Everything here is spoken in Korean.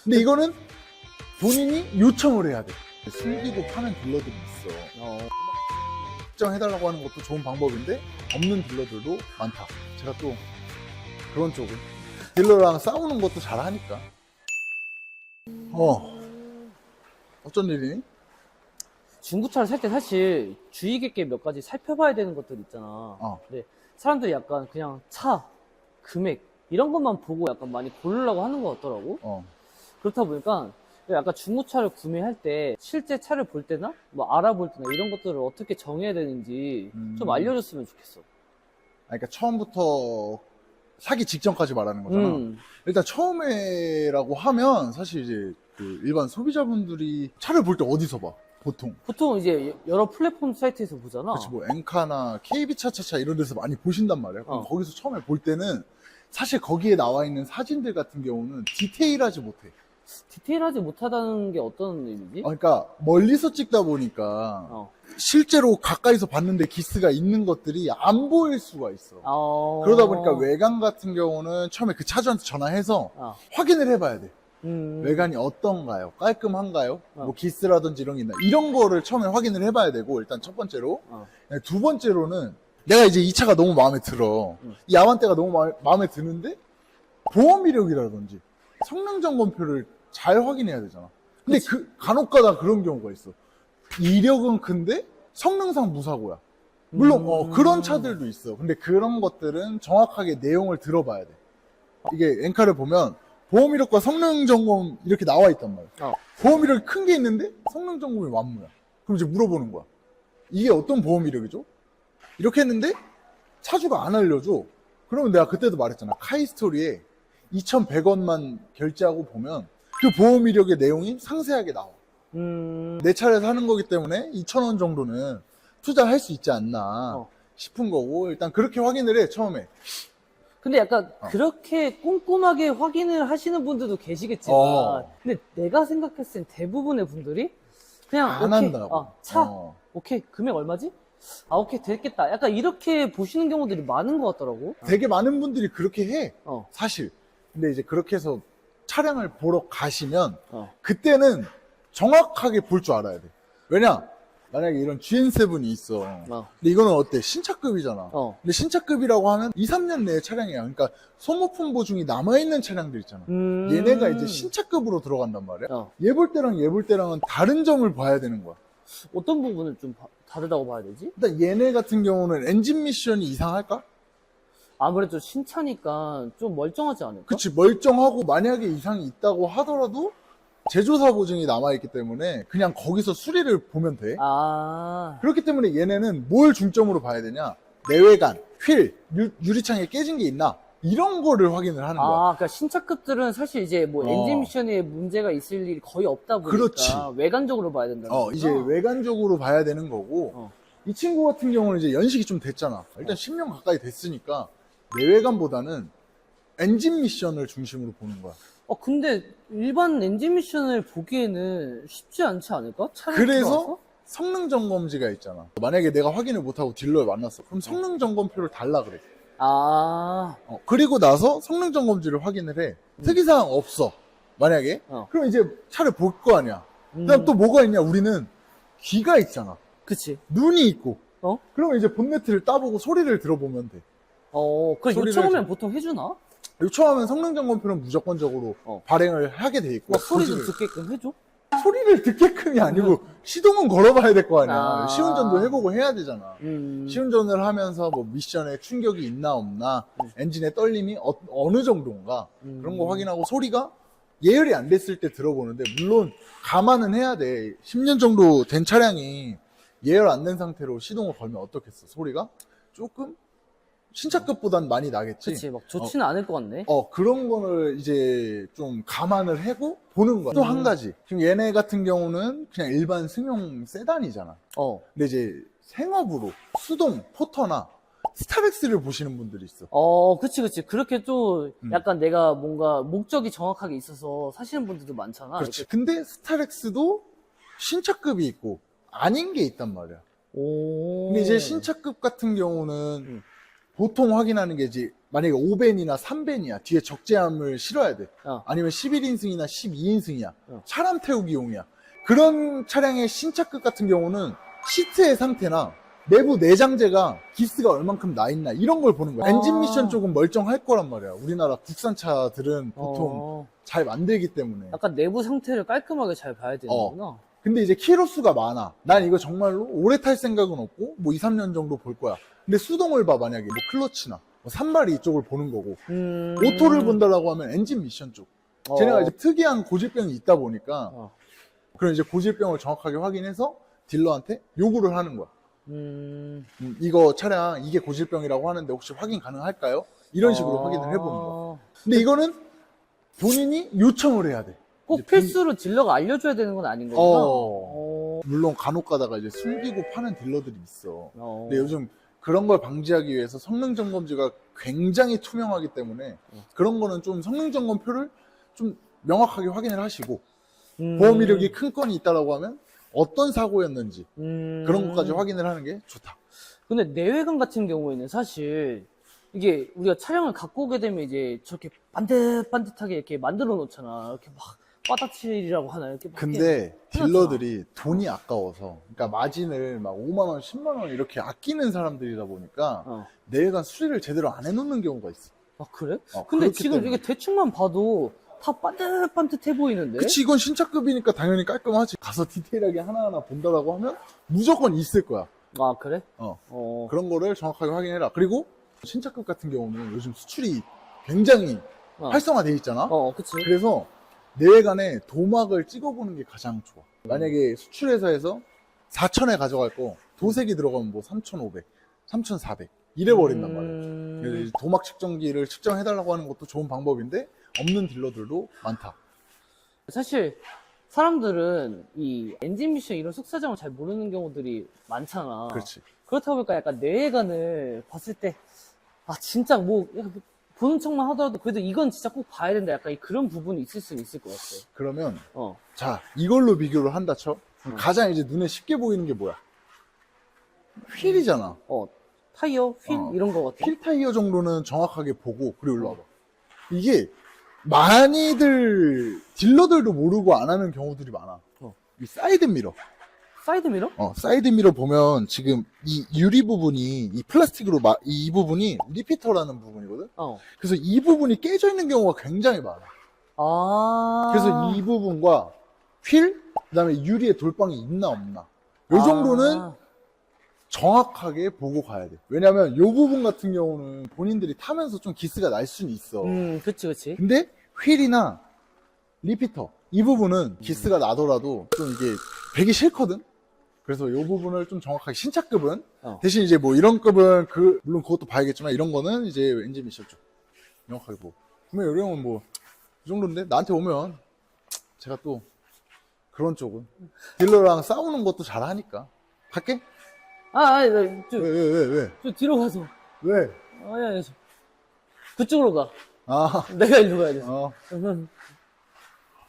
근데 이거는 본인이 요청을 해야 돼. 숨기고 파는 딜러들이 있어. 걱정해달라고 하는 것도 좋은 방법인데 없는 딜러들도 많다. 제가 또 그런 쪽을 딜러랑 싸우는 것도 잘하니까. 어쩐 일이니? 중고차를 살 때 사실 주의 깊게 몇 가지 살펴봐야 되는 것들 있잖아. 근데 사람들이 약간 그냥 차, 금액 이런 것만 보고 약간 많이 고르려고 하는 것 같더라고. 그렇다 보니까 약간 중고차를 구매할 때 실제 차를 볼 때나 뭐 알아볼 때나 이런 것들을 어떻게 정해야 되는지 좀 알려줬으면 좋겠어. 그러니까 처음부터 사기 직전까지 말하는 거잖아. 일단 처음에라고 하면 사실 이제 그 일반 소비자분들이 차를 볼 때 어디서 봐? 보통 이제 여러 플랫폼 사이트에서 보잖아. 그렇지, 뭐 엔카나 KB차차차 이런 데서 많이 보신단 말이야. 그럼 거기서 처음에 볼 때는 사실 거기에 나와 있는 사진들 같은 경우는 디테일하지 못해. 디테일하지 못하다는 게 어떤 의미지? 그러니까 멀리서 찍다 보니까 실제로 가까이서 봤는데 기스가 있는 것들이 안 보일 수가 있어. 그러다 보니까 외관 같은 경우는 처음에 그 차주한테 전화해서 확인을 해봐야 돼. 외관이 어떤가요? 깔끔한가요? 뭐 기스라든지 이런 게 있나? 이런 거를 처음에 확인을 해봐야 되고, 일단 첫 번째로. 두 번째로는 내가 이제 이 차가 너무 마음에 들어. 이 아반떼가 너무 마음에 드는데 보험 이력이라든지 성능 점검표를 잘 확인해야 되잖아. 근데 간혹가다 그런 경우가 있어. 이력은 큰데 성능상 무사고야. 물론 그런 차들도 있어. 근데 그런 것들은 정확하게 내용을 들어봐야 돼. 이게 엔카를 보면 보험 이력과 성능 점검 이렇게 나와 있단 말이야. 보험 이력이 큰 게 있는데 성능 점검이 완무야. 그럼 이제 물어보는 거야. 이게 어떤 보험 이력이죠? 이렇게 했는데 차주가 안 알려줘. 그러면 내가 그때도 말했잖아. 카이스토리에 2,100원만 결제하고 보면 그 보험 이력의 내용이 상세하게 나와. 내 차를 사는 거기 때문에 2,000원 정도는 투자할 수 있지 않나 싶은 거고, 일단 그렇게 확인을 해, 처음에. 근데 약간 그렇게 꼼꼼하게 확인을 하시는 분들도 계시겠지만 근데 내가 생각했을 땐 대부분의 분들이 그냥 안 오케이, 한다고. 차 오케이, 금액 얼마지? 오케이, 됐겠다. 약간 이렇게 보시는 경우들이 많은 것 같더라고. 되게 많은 분들이 그렇게 해, 사실. 근데 이제 그렇게 해서 차량을 보러 가시면 그때는 정확하게 볼 줄 알아야 돼. 왜냐? 만약에 이런 GN7이 있어. 근데 이거는 어때? 신차급이잖아. 근데 신차급이라고 하면 2, 3년 내의 차량이야. 그러니까 소모품 보증이 남아있는 차량들 있잖아. 얘네가 이제 신차급으로 들어간단 말이야. 얘 볼 때랑 얘 볼 때랑은 다른 점을 봐야 되는 거야. 어떤 부분을 좀 다르다고 봐야 되지? 일단 얘네 같은 경우는 엔진 미션이 이상할까? 아무래도 신차니까 좀 멀쩡하지 않을까? 그치, 멀쩡하고 만약에 이상이 있다고 하더라도 제조사 보증이 남아있기 때문에 그냥 거기서 수리를 보면 돼. 그렇기 때문에 얘네는 뭘 중점으로 봐야 되냐? 내외관, 휠, 유리창에 깨진 게 있나? 이런 거를 확인을 하는 거야. 그러니까 신차급들은 사실 이제 뭐 엔진 미션에 문제가 있을 일이 거의 없다 보니까 그렇지. 외관적으로 봐야 된다는 거죠. 이제 외관적으로 봐야 되는 거고, 이 친구 같은 경우는 이제 연식이 좀 됐잖아. 일단 10년 가까이 됐으니까 내외관보다는 엔진 미션을 중심으로 보는 거야. 근데 일반 엔진 미션을 보기에는 쉽지 않지 않을까? 그래서 들어와서? 성능 점검지가 있잖아. 만약에 내가 확인을 못하고 딜러에 만났어. 그럼 성능 점검표를 달라 그래. 그리고 나서 성능 점검지를 확인을 해. 특이사항 없어. 만약에. 그럼 이제 차를 볼 거 아니야. 그다음 또 뭐가 있냐? 우리는 귀가 있잖아. 그치. 눈이 있고. 그러면 이제 본네트를 따보고 소리를 들어보면 돼. 그래, 요청하면 보통 해주나? 요청하면 성능 점검표는 무조건적으로 발행을 하게 돼 있고. 소리도 듣게끔 해줘? 소리를 듣게끔이 아니고 시동은 걸어봐야 될 거 아니야. 시운전도 해보고 해야 되잖아. 시운전을 하면서 뭐 미션에 충격이 있나 없나, 엔진의 떨림이 어느 정도인가, 그런 거 확인하고, 소리가 예열이 안 됐을 때 들어보는데, 물론 감안은 해야 돼. 10년 정도 된 차량이 예열 안 된 상태로 시동을 걸면 어떻겠어? 소리가 조금 신차급보단 많이 나겠지. 그치, 막 좋지는 않을 것 같네. 그런 거를 이제 좀 감안을 하고 보는 거야. 또 한 가지. 지금 얘네 같은 경우는 그냥 일반 승용 세단이잖아. 근데 이제 생업으로 수동, 포터나 스타렉스를 보시는 분들이 있어. 그치. 그렇게 또 약간 내가 뭔가 목적이 정확하게 있어서 사시는 분들도 많잖아. 그렇지. 이렇게. 근데 스타렉스도 신차급이 있고 아닌 게 있단 말이야. 근데 이제 신차급 같은 경우는 보통 확인하는 게 이제 만약에 5벤이나 3벤이야. 뒤에 적재함을 실어야 돼. 어. 아니면 11인승이나 12인승이야. 어. 사람 태우기용이야. 그런 차량의 신차급 같은 경우는 시트의 상태나 내부 내장재가 기스가 얼만큼 나 있나 이런 걸 보는 거야. 엔진 미션 쪽은 멀쩡할 거란 말이야. 우리나라 국산차들은 보통 잘 만들기 때문에. 약간 내부 상태를 깔끔하게 잘 봐야 되는구나. 근데 이제 키로수가 많아. 난 이거 정말로 오래 탈 생각은 없고 뭐 2, 3년 정도 볼 거야. 근데 수동을 봐. 만약에 뭐 클러치나 뭐 산마리 이쪽을 보는 거고 오토를 본다라고 하면 엔진 미션 쪽. 쟤네가 이제 특이한 고질병이 있다 보니까 그런 이제 고질병을 정확하게 확인해서 딜러한테 요구를 하는 거야. 이거 차량 이게 고질병이라고 하는데 혹시 확인 가능할까요? 이런 식으로 확인을 해보는 거야. 근데 이거는 본인이 요청을 해야 돼. 꼭 필수로 딜러가 알려줘야 되는 건 아닌 거구나. 물론 간혹 가다가 이제 숨기고 파는 딜러들이 있어. 근데 요즘 그런 걸 방지하기 위해서 성능 점검지가 굉장히 투명하기 때문에 그런 거는 좀 성능 점검표를 좀 명확하게 확인을 하시고 보험 이력이 큰 건이 있다라고 하면 어떤 사고였는지 그런 것까지 확인을 하는 게 좋다. 근데 내외관 같은 경우에는 사실 이게 우리가 차량을 갖고 오게 되면 이제 저렇게 반듯반듯하게 이렇게 만들어 놓잖아. 이렇게 막 빠다칠이라고 하나 이렇게 막 근데 해놨잖아. 딜러들이 돈이 아까워서 그러니까 마진을 막 5만 원, 10만 원 이렇게 아끼는 사람들이다 보니까 내외관 수리를 제대로 안 해놓는 경우가 있어. 아 그래? 근데 지금 때문에. 이게 대충만 봐도 다 반듯반듯해 보이는데? 그치, 이건 신차급이니까 당연히 깔끔하지. 가서 디테일하게 하나하나 본다라고 하면 무조건 있을 거야. 아 그래? 그런 거를 정확하게 확인해라. 그리고 신차급 같은 경우는 요즘 수출이 굉장히 활성화돼 있잖아. 그치. 그래서 내외관에 도막을 찍어보는 게 가장 좋아. 만약에 수출회사에서 4,000에 가져갈 거 도색이 들어가면 뭐 3,500, 3,400 이래 버린단 말이야. 그래서 이제 도막 측정기를 측정해달라고 하는 것도 좋은 방법인데 없는 딜러들도 많다. 사실 사람들은 이 엔진 미션 이런 속사정을 잘 모르는 경우들이 많잖아. 그렇지. 그렇다 보니까 약간 내외관을 봤을 때 진짜 뭐 보는 척만 하더라도 그래도 이건 진짜 꼭 봐야 된다. 약간 그런 부분이 있을 수 있을 것 같아. 그러면 자, 이걸로 비교를 한다 쳐. 가장 이제 눈에 쉽게 보이는 게 뭐야? 휠이잖아. 타이어, 휠 이런 거 같아. 휠 타이어 정도는 정확하게 보고 그리고 일로 와봐. 이게 많이들 딜러들도 모르고 안 하는 경우들이 많아. 이 사이드 미러. 사이드 미러? 사이드 미러 보면 지금 이 유리 부분이 이 플라스틱으로 이 부분이 리피터라는 부분이거든. 그래서 이 부분이 깨져 있는 경우가 굉장히 많아. 그래서 이 부분과 휠, 그다음에 유리에 돌빵이 있나 없나. 요 정도는 정확하게 보고 가야 돼. 왜냐면 요 부분 같은 경우는 본인들이 타면서 좀 기스가 날 수는 있어. 그치. 근데 휠이나 리피터 이 부분은 기스가 나더라도 좀 이게 배기 싫거든. 그래서 이 부분을 좀 정확하게 신차급은 대신 이제 뭐 이런 급은 물론 그것도 봐야겠지만 이런 거는 이제 엔진 미션 쪽 명확하게 보고 구매 요령은 뭐 이 정도인데 나한테 오면 제가 또 그런 쪽은 딜러랑 싸우는 것도 잘하니까 갈게. 왜? 저 뒤로 가서. 왜? 아니, 그쪽으로 가. 내가 일로 가야 돼.